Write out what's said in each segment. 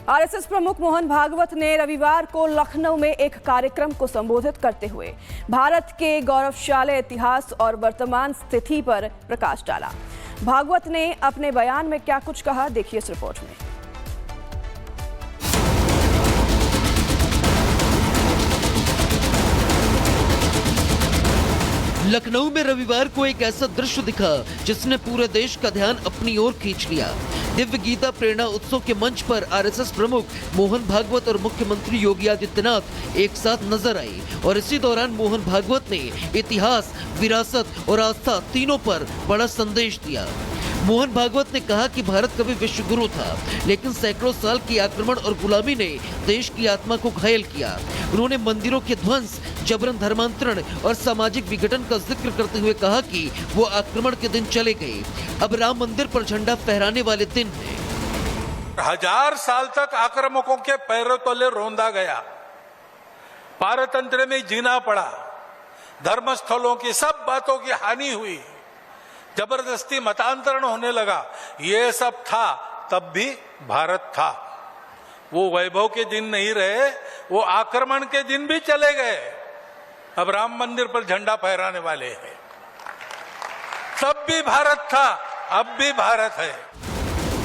RSS प्रमुख मोहन भागवत ने रविवार को लखनऊ में एक कार्यक्रम को संबोधित करते हुए भारत के गौरवशाली इतिहास और वर्तमान स्थिति पर प्रकाश डाला। भागवत ने अपने बयान में क्या कुछ कहा, देखिए इस रिपोर्ट में। लखनऊ में रविवार को एक ऐसा दृश्य दिखा जिसने पूरे देश का ध्यान अपनी ओर खींच लिया। दिव्य गीता प्रेरणा उत्सव के मंच पर आरएसएस प्रमुख मोहन भागवत और मुख्यमंत्री योगी आदित्यनाथ एक साथ नजर आए और इसी दौरान मोहन भागवत ने इतिहास, विरासत और आस्था तीनों पर बड़ा संदेश दिया। मोहन भागवत ने कहा कि भारत कभी विश्व गुरु था, लेकिन सैकड़ों साल की आक्रमण और गुलामी ने देश की आत्मा को घायल किया। उन्होंने मंदिरों के ध्वंस, जबरन धर्मांतरण और सामाजिक विघटन का जिक्र करते हुए कहा कि वो आक्रमण के दिन चले गए, अब राम मंदिर पर झंडा फहराने वाले दिन है। 1000 साल तक आक्रामकों के पैरों तले रौंदा गया, पारतंत्र में जीना पड़ा, धर्मस्थलों की सब बातों की हानि हुई, जबरदस्ती मतांतरण होने लगा। ये सब था, तब भी भारत था। वो वैभव के दिन नहीं रहे, वो आक्रमण के दिन भी चले गए, अब राम मंदिर पर झंडा फहराने वाले हैं। तब भी भारत था, अब भी भारत है।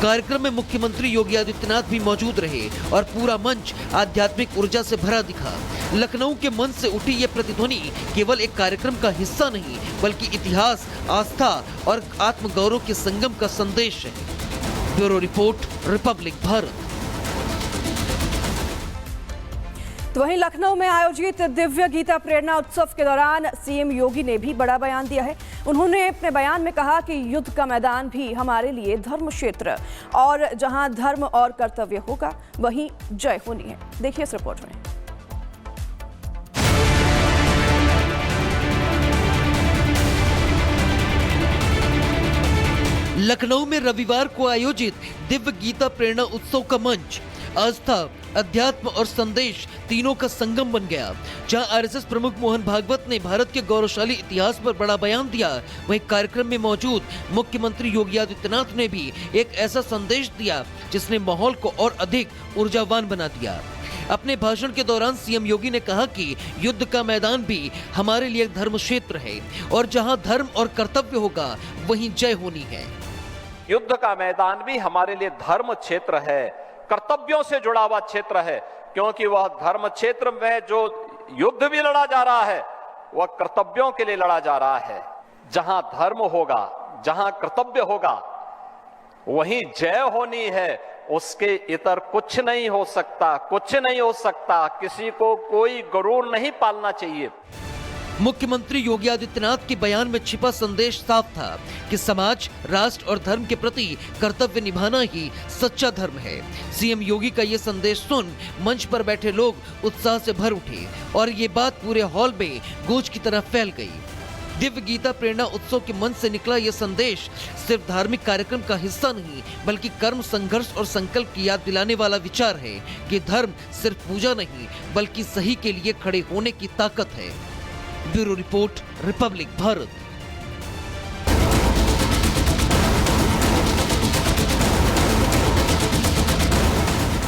कार्यक्रम में मुख्यमंत्री योगी आदित्यनाथ भी मौजूद रहे और पूरा मंच आध्यात्मिक ऊर्जा से भरा दिखा। लखनऊ के मंच से उठी ये प्रतिध्वनि केवल एक कार्यक्रम का हिस्सा नहीं, बल्कि इतिहास, आस्था और आत्मगौरव के संगम का संदेश है। Bureau report, Republic Bharat. तो वहीं लखनऊ में आयोजित दिव्य गीता प्रेरणा उत्सव के दौरान सीएम योगी ने भी बड़ा बयान दिया है। उन्होंने अपने बयान में कहा कि युद्ध का मैदान भी हमारे लिए धर्म क्षेत्र, और जहां धर्म और कर्तव्य होगा वहीं जय होनी है। देखिए इस रिपोर्ट में। लखनऊ में रविवार को आयोजित दिव्य गीता प्रेरणा उत्सव का मंच आस्था, अध्यात्म और संदेश तीनों का संगम बन गया। जहां आरएसएस प्रमुख मोहन भागवत ने भारत के गौरवशाली इतिहास पर बड़ा बयान दिया, वहीं कार्यक्रम में मौजूद मुख्यमंत्री योगी आदित्यनाथ ने भी एक ऐसा संदेश दिया जिसने माहौल को और अधिक ऊर्जावान बना दिया। अपने भाषण के दौरान सीएम योगी ने कहा कि युद्ध का मैदान भी हमारे लिए धर्म क्षेत्र है, और जहां धर्म और कर्तव्य होगा वहीं जय होनी है। युद्ध का मैदान भी हमारे लिए धर्म क्षेत्र है, कर्तव्यों से जुड़ा हुआ क्षेत्र है, क्योंकि वह धर्म क्षेत्र में जो युद्ध भी लड़ा जा रहा है वह कर्तव्यों के लिए लड़ा जा रहा है। जहां धर्म होगा, जहां कर्तव्य होगा वहीं जय होनी है, उसके इतर कुछ नहीं हो सकता, कुछ नहीं हो सकता। किसी को कोई गरूर नहीं पालना चाहिए। मुख्यमंत्री योगी आदित्यनाथ के बयान में छिपा संदेश साफ था कि समाज, राष्ट्र और धर्म के प्रति कर्तव्य निभाना ही सच्चा धर्म है। सीएम योगी का ये संदेश सुन मंच पर बैठे लोग उत्साह से भर उठे और ये बात पूरे हॉल में गूंज की तरह फैल गई। दिव्य गीता प्रेरणा उत्सव के मंच से निकला ये संदेश सिर्फ धार्मिक कार्यक्रम का हिस्सा नहीं, बल्कि कर्म, संघर्ष और संकल्प की याद दिलाने वाला विचार है कि धर्म सिर्फ पूजा नहीं, बल्कि सही के लिए खड़े होने की ताकत है। Bureau report, Republic Bharat.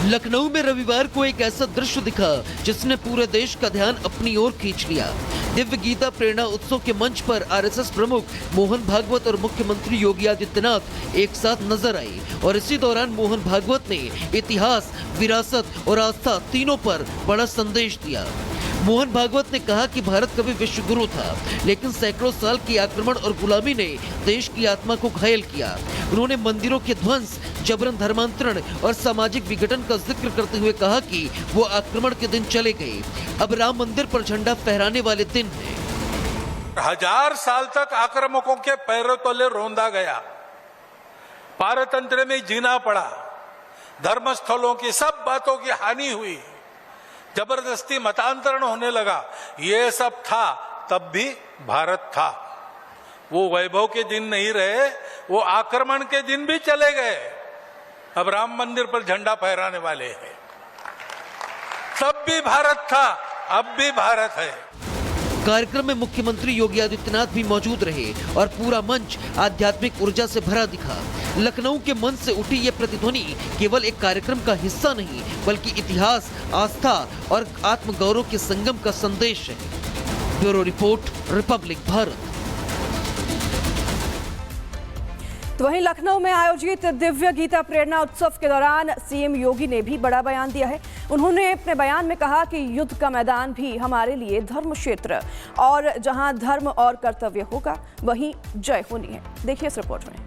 Lucknow में रविवार को एक ऐसा दृश्य दिखा जिसने पूरे देश का ध्यान अपनी ओर खींच लिया। दिव्य गीता प्रेरणा उत्सव के मंच पर आरएसएस प्रमुख मोहन भागवत और मुख्यमंत्री योगी आदित्यनाथ एक साथ नजर आए और इसी दौरान मोहन भागवत ने इतिहास, विरासत और आस्था तीनों पर बड़ा संदेश दिया। मोहन भागवत ने कहा कि भारत कभी विश्व गुरु था, लेकिन सैकड़ों साल की आक्रमण और गुलामी ने देश की आत्मा को घायल किया। उन्होंने मंदिरों के ध्वंस, जबरन धर्मांतरण और सामाजिक विघटन का जिक्र करते हुए कहा कि वो आक्रमण के दिन चले गए, अब राम मंदिर पर झंडा फहराने वाले दिन है। 1000 साल तक आक्रामकों के पैरों तले रौंदा गया, पारतंत्र में जीना पड़ा, धर्मस्थलों की सब बातों की हानि हुई, जबरदस्ती मतांतरण होने लगा। ये सब था, तब भी भारत था। वो वैभव के दिन नहीं रहे, वो आक्रमण के दिन भी चले गए, अब राम मंदिर पर झंडा फहराने वाले हैं। तब भी भारत था, अब भी भारत है। कार्यक्रम में मुख्यमंत्री योगी आदित्यनाथ भी मौजूद रहे और पूरा मंच आध्यात्मिक ऊर्जा से भरा दिखा। लखनऊ के मंच से उठी ये प्रतिध्वनि केवल एक कार्यक्रम का हिस्सा नहीं बल्कि इतिहास, आस्था और आत्मगौरव के संगम का संदेश है। Bureau report, Republic Bharat. तो वहीं लखनऊ में आयोजित दिव्य गीता प्रेरणा उत्सव के दौरान सीएम योगी ने भी बड़ा बयान दिया है। उन्होंने अपने बयान में कहा कि युद्ध का मैदान भी हमारे लिए धर्म क्षेत्र और जहां धर्म और कर्तव्य होगा वहीं जय होनी है। देखिए इस रिपोर्ट में।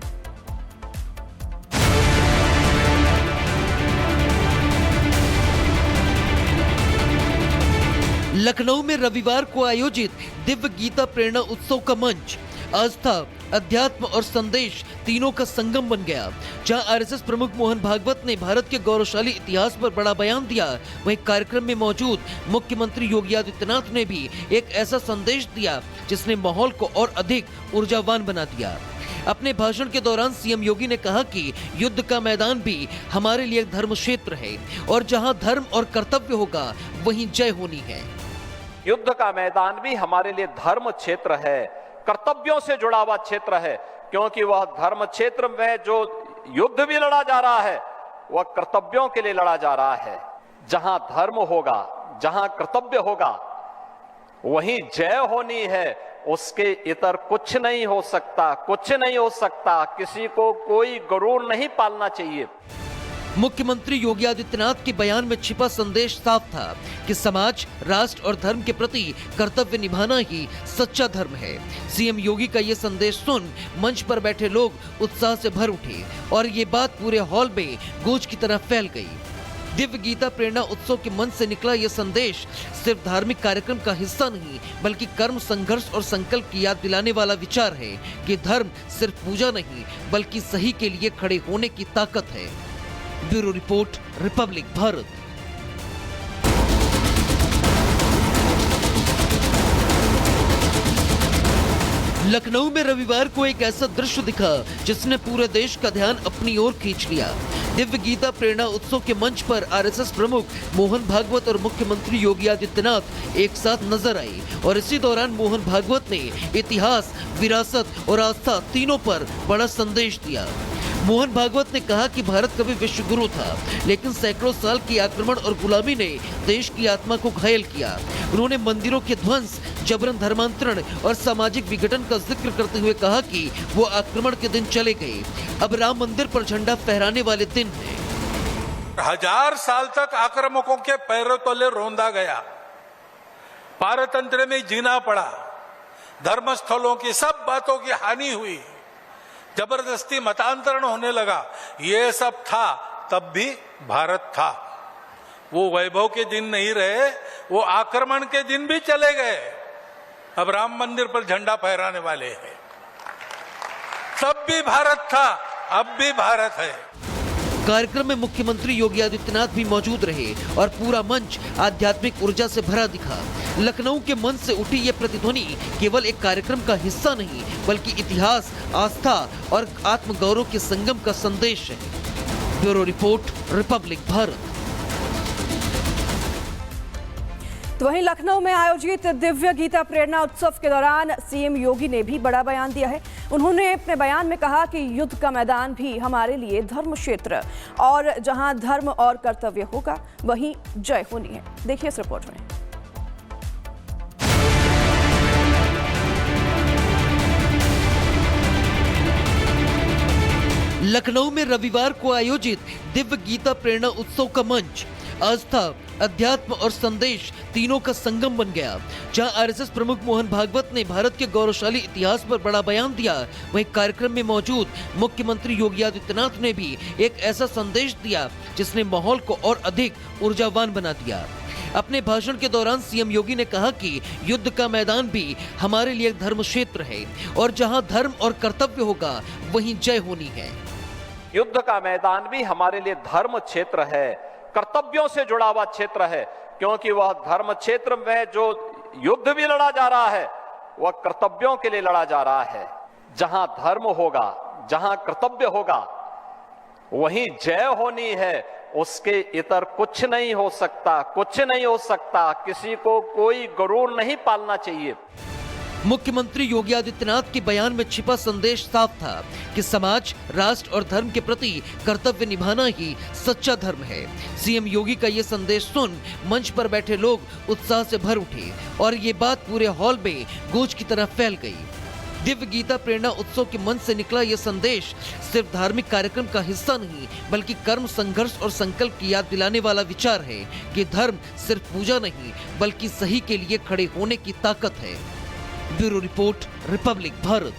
लखनऊ में रविवार को आयोजित दिव्य गीता प्रेरणा उत्सव का मंच आस्था, अध्यात्म और संदेश तीनों का संगम बन गया। जहां आरएसएस प्रमुख मोहन भागवत ने भारत के गौरवशाली इतिहास पर बड़ा बयान दिया, वहीं कार्यक्रम में मौजूद मुख्यमंत्री योगी आदित्यनाथ ने भी एक ऐसा संदेश दिया जिसने माहौल को और अधिक ऊर्जावान बना दिया। अपने भाषण के दौरान सीएम योगी ने कहा कि युद्ध का मैदान भी हमारे लिए धर्म क्षेत्र है और जहां धर्म और कर्तव्य होगा वहीं जय होनी है। युद्ध का मैदान भी हमारे लिए धर्म क्षेत्र है, कर्तव्यों से जुड़ा हुआ क्षेत्र है, क्योंकि वह धर्म क्षेत्र में जो युद्ध भी लड़ा जा रहा है वह कर्तव्यों के लिए लड़ा जा रहा है। जहां धर्म होगा, जहां कर्तव्य होगा वहीं जय होनी है। उसके इतर कुछ नहीं हो सकता, कुछ नहीं हो सकता। किसी को कोई गरूर नहीं पालना चाहिए। मुख्यमंत्री योगी आदित्यनाथ के बयान में छिपा संदेश साफ था कि समाज, राष्ट्र और धर्म के प्रति कर्तव्य निभाना ही सच्चा धर्म है। सीएम योगी का ये संदेश सुन मंच पर बैठे लोग उत्साह से भर उठे और ये बात पूरे हॉल में गूंज की तरह फैल गई। दिव्य गीता प्रेरणा उत्सव के मंच से निकला ये संदेश सिर्फ धार्मिक कार्यक्रम का हिस्सा नहीं बल्कि कर्म, संघर्ष और संकल्प की याद दिलाने वाला विचार है कि धर्म सिर्फ पूजा नहीं बल्कि सही के लिए खड़े होने की ताकत है। Bureau report, Republic Bharat. Lucknow में रविवार को एक ऐसा दृश्य दिखा जिसने पूरे देश का ध्यान अपनी ओर खींच लिया। दिव्य गीता प्रेरणा उत्सव के मंच पर आरएसएस प्रमुख मोहन भागवत और मुख्यमंत्री योगी आदित्यनाथ एक साथ नजर आए और इसी दौरान मोहन भागवत ने इतिहास, विरासत और आस्था तीनों पर बड़ा संदेश दिया। मोहन भागवत ने कहा कि भारत कभी विश्व गुरु था, लेकिन सैकड़ों साल की आक्रमण और गुलामी ने देश की आत्मा को घायल किया। उन्होंने मंदिरों के ध्वंस, जबरन धर्मांतरण और सामाजिक विघटन का जिक्र करते हुए कहा कि वो आक्रमण के दिन चले गए, अब राम मंदिर पर झंडा फहराने वाले दिन हैं। 1000 साल तक आक्रामकों के पैरों तले रौंदा गया, पारतंत्र में जीना पड़ा, धर्मस्थलों की सब बातों की हानि हुई, जबरदस्ती मतांतरण होने लगा। ये सब था, तब भी भारत था। वो वैभव के दिन नहीं रहे, वो आक्रमण के दिन भी चले गए। अब राम मंदिर पर झंडा फहराने वाले हैं। तब भी भारत था, अब भी भारत है। कार्यक्रम में मुख्यमंत्री योगी आदित्यनाथ भी मौजूद रहे और पूरा मंच आध्यात्मिक ऊर्जा से भरा दिखा। लखनऊ के मंच से उठी ये प्रतिध्वनि केवल एक कार्यक्रम का हिस्सा नहीं बल्कि इतिहास, आस्था और आत्मगौरव के संगम का संदेश है। Bureau report, Republic Bharat. तो वहीं लखनऊ में आयोजित दिव्य गीता प्रेरणा उत्सव के दौरान सीएम योगी ने भी बड़ा बयान दिया है। उन्होंने अपने बयान में कहा कि युद्ध का मैदान भी हमारे लिए धर्म क्षेत्र और जहां धर्म और कर्तव्य होगा वहीं जय होनी है। देखिए इस रिपोर्ट में। लखनऊ में रविवार को आयोजित दिव्य गीता प्रेरणा उत्सव का मंच आस्था, अध्यात्म और संदेश तीनों का संगम बन गया। जहां आरएसएस प्रमुख मोहन भागवत ने भारत के गौरवशाली इतिहास पर बड़ा बयान दिया, वहीं कार्यक्रम में मौजूद मुख्यमंत्री योगी आदित्यनाथ ने भी एक ऐसा संदेश दिया जिसने माहौल को और अधिक ऊर्जावान बना दिया। अपने भाषण के दौरान सीएम योगी ने कहा कि युद्ध का मैदान भी हमारे लिए धर्म क्षेत्र है और जहां धर्म और कर्तव्य होगा वहीं जय होनी है। युद्ध का मैदान भी हमारे लिए धर्म क्षेत्र है, कर्तव्यों से जुड़ा हुआ क्षेत्र है, क्योंकि वह धर्म क्षेत्र में जो युद्ध भी लड़ा जा रहा है वह कर्तव्यों के लिए लड़ा जा रहा है। जहां धर्म होगा, जहां कर्तव्य होगा वहीं जय होनी है। उसके इतर कुछ नहीं हो सकता, कुछ नहीं हो सकता। किसी को कोई गुरूर नहीं पालना चाहिए। मुख्यमंत्री योगी आदित्यनाथ के बयान में छिपा संदेश साफ था कि समाज, राष्ट्र और धर्म के प्रति कर्तव्य निभाना ही सच्चा धर्म है। सीएम योगी का ये संदेश सुन मंच पर बैठे लोग उत्साह से भर उठे और ये बात पूरे हॉल में गूंज की तरह फैल गई। दिव्य गीता प्रेरणा उत्सव के मंच से निकला ये संदेश सिर्फ धार्मिक कार्यक्रम का हिस्सा नहीं, बल्कि कर्म, संघर्ष और संकल्प की याद दिलाने वाला विचार है कि धर्म सिर्फ पूजा नहीं, बल्कि सही के लिए खड़े होने की ताकत है। Bureau report, Republic Bharat.